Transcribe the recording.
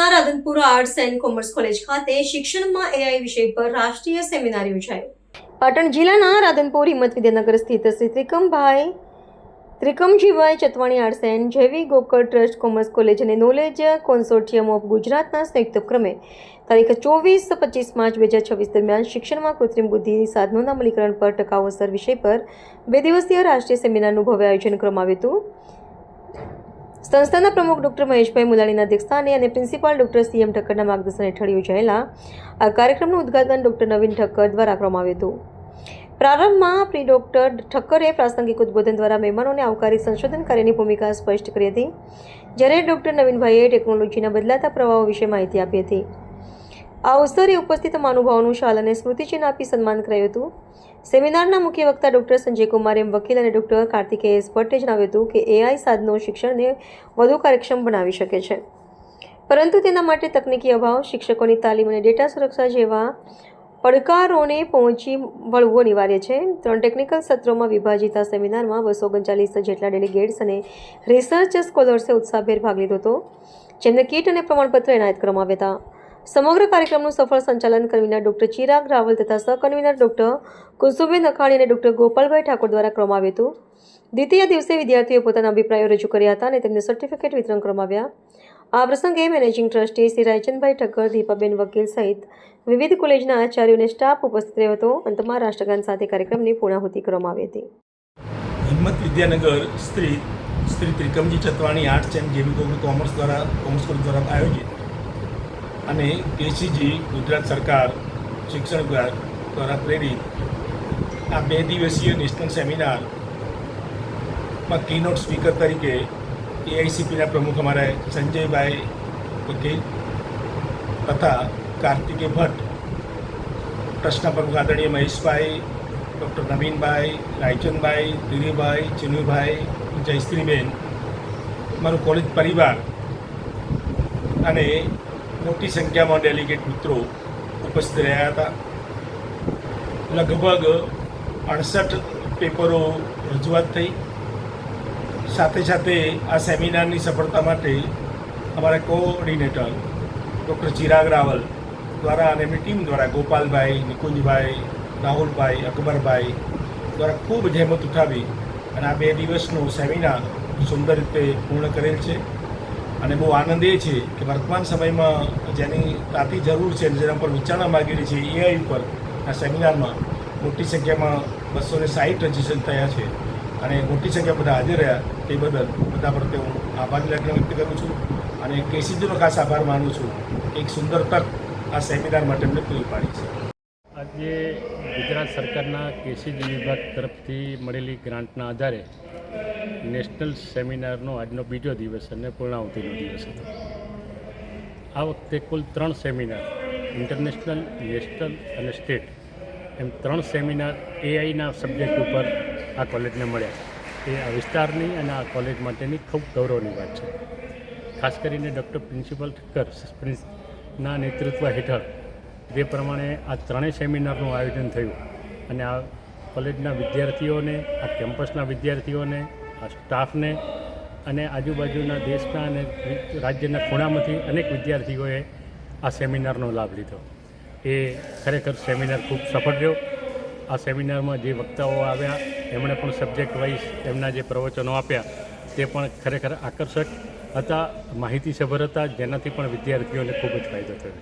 જિલ્લાના Radhanpur arts and commerce college ખાતે શિક્ષણમાં એઆઈ વિષય પર રાષ્ટ્રીય સેમિનાર યોજાયો। પાટણ જિલ્લાના રાધનપુર હિંમત વિદ્યાનગર સ્થિત શ્રી ત્રિકમજીભાઈ ચતવાણી આર્ટ્સ એન્ડ જેવી ગોકળ ટ્રસ્ટ કોમર્સ કોલેજ અને નોલેજ કોન્સોર્ટિયમ ઓફ ગુજરાતના સંયુક્ત ઉપક્રમે તારીખ 24-25 માર્ચ 2026 દરમિયાન શિક્ષણમાં કૃત્રિમ બુદ્ધિ સાધનોના અમલીકરણ પર ટકાઉ અસર વિષય પર 2 દિવસીય રાષ્ટ્રીય સેમિનારનું ભવ્ય આયોજન કરવામાં આવ્યું હતું। સંસ્થાના પ્રમુખ ડોક્ટર મહેશભાઈ મુલાણીના અધ્યક્ષસ્થાને અને પ્રિન્સિપાલ ડોક્ટર સીએમ ઠક્કરના માર્ગદર્શન હેઠળ યોજાયેલા આ કાર્યક્રમનું ઉદ્ઘાટન ડોક્ટર નવીન ઠક્કર દ્વારા કરવામાં આવ્યું હતું। પ્રારંભમાં પ્રી ડોક્ટર ઠક્કરે પ્રાસંગિક ઉદ્બોધન દ્વારા મહેમાનોને આવકારી સંશોધન કાર્યની ભૂમિકા સ્પષ્ટ કરી હતી, જ્યારે ડોક્ટર નવીનભાઈએ ટેકનોલોજીના બદલાતા પ્રવાહો વિશે માહિતી આપી હતી। આ અવસરે ઉપસ્થિત મહાનુભાવોનું શાલ અને સ્મૃતિચિહ્ન આપી સન્માન કરાયું હતું। સેમિનારના મુખ્ય વક્તા ડોક્ટર સંજયકુમાર એમ વકીલ અને ડોક્ટર કાર્તિકેય ભટ્ટે જણાવ્યું હતું કે એઆઈ સાધનો શિક્ષણને વધુ કાર્યક્ષમ બનાવી શકે છે, પરંતુ તેના માટે તકનીકી અભાવ, શિક્ષકોની તાલીમ અને ડેટા સુરક્ષા જેવા પડકારોને પહોંચી વળવું અનિવાર્ય છે। 3 ટેકનિકલ સત્રોમાં વિભાજિત આ સેમિનારમાં 239 જેટલા ડેલિગેટ્સ અને રિસર્ચ સ્કોલર્સે ઉત્સાહભેર ભાગ લીધો હતો, જેમને કીટ અને પ્રમાણપત્ર એનાયત કરવામાં આવ્યા હતા। સમગ્ર કાર્યક્રમનું સફળ સંચાલન કન્વીનર ડોક્ટર ચિરાગ રાવલ તથા સહકન્વીનર ડોક્ટર કુસુમબેન અખાણી અને ડોક્ટર ગોપાલભાઈ ઠાકોર દ્વારા કરવામાં આવ્યું હતું। દ્વિતીય દિવસે વિદ્યાર્થીઓએ પોતાના અભિપ્રાયો રજૂ કર્યા હતા અને તેમને સર્ટિફિકેટ વિતરણ કરવામાં આવ્યા। આ પ્રસંગે મેનેજિંગ ટ્રસ્ટી શ્રી રાયચંદભાઈ ઠક્કર, દીપાબેન વકીલ સહિત વિવિધ કોલેજના આચાર્યો અને સ્ટાફ ઉપસ્થિત રહ્યો હતો। અંતમાં રાષ્ટ્રગાન સાથે કાર્યક્રમની પૂર્ણાહુતિ કરવામાં આવી હતી। હિંમત વિદ્યાનગર સ્થિત શ્રી ત્રિકમજી ચતવાણી આર્ટ્સ એન્ડ જેવી કોમર્સ કોલેજ દ્વારા આયોજિત અને કેસીજી ગુજરાત સરકાર શિક્ષણ વિભાગ દ્વારા પ્રેરિત આ 2 દિવસીય નેશનલ સેમિનારમાં કીનોટ સ્પીકર તરીકે એઆઈસીપીના પ્રમુખ અમારા સંજયભાઈ વકીલ તથા કાર્તિકેય ભટ્ટ, ટ્રસ્ટના પ્રમુખ આદરણીય મહેશભાઈ, ડૉક્ટર નવીનભાઈ, રાયચંદભાઈ, દિલીપભાઈ, ચિનુભાઈ, જયશ્રીબેન, મારું કોલેજ પરિવાર અને મોટી સંખ્યામાં ડેલિગેટ મિત્રો ઉપસ્થિત રહ્યા હતા। લગભગ 68 પેપરો રજૂઆત થઈ। સાથે સાથે આ સેમિનારની સફળતા માટે અમારા કોઓર્ડિનેટર ડૉક્ટર ચિરાગ રાવલ દ્વારા અને એમની ટીમ દ્વારા ગોપાલભાઈ, નિકુંજભાઈ, રાહુલભાઈ, અકબરભાઈ દ્વારા ખૂબ જહેમત ઉઠાવી અને આ 2 દિવસનો સેમિનાર સુંદર રીતે પૂર્ણ કરેલ છે। અને બહુ આનંદ એ છે કે વર્તમાન સમયમાં જેની તાતી જરૂર છે જેના પર વિચારણા માગી રહી છે એઆઈ ઉપર આ સેમિનારમાં મોટી સંખ્યામાં 260 રજીસ્ટ્રેશન થયા છે અને મોટી સંખ્યા બધા હાજર રહ્યા તે બદલ બધા પ્રત્યે હું આભારની લાગણી વ્યક્ત કરું છું અને કેસીજીનો ખાસ આભાર માનું છું કે એક સુંદર તક આ સેમિનાર માટે અમને પૂરી પાડી છે। આજે ગુજરાત સરકારના કેસીજી વિભાગ તરફથી મળેલી ગ્રાન્ટના આધારે નેશનલ સેમિનારનો આજનો બીજો દિવસ અને પૂર્ણાહુતિનો દિવસ હતો। આ વખતે કુલ 3 સેમિનાર, ઇન્ટરનેશનલ, નેશનલ અને સ્ટેટ, એમ 3 સેમિનાર એઆઈના સબ્જેક્ટ ઉપર આ કોલેજને મળ્યા। એ આ વિસ્તારની અને આ કોલેજ માટેની ખૂબ ગૌરવની વાત છે। ખાસ કરીને ડૉક્ટર પ્રિન્સિપલ ઠક્કરના નેતૃત્વ હેઠળ જે પ્રમાણે આ 3 સેમિનારનું આયોજન થયું અને આ કોલેજના વિદ્યાર્થીઓને, આ કેમ્પસના વિદ્યાર્થીઓને, આ સ્ટાફને અને આજુબાજુના દેશના અને રાજ્યના ખૂણામાંથી અનેક વિદ્યાર્થીઓએ આ સેમિનારનો લાભ લીધો। એ ખરેખર સેમિનાર ખૂબ સફળ રહ્યો। આ સેમિનારમાં જે વક્તાઓ આવ્યા એમણે પણ સબ્જેક્ટ વાઇઝ એમના જે પ્રવચનો આપ્યા તે પણ ખરેખર આકર્ષક હતા, માહિતીસભર હતા, જેનાથી પણ વિદ્યાર્થીઓને ખૂબ જ ફાયદો થયો।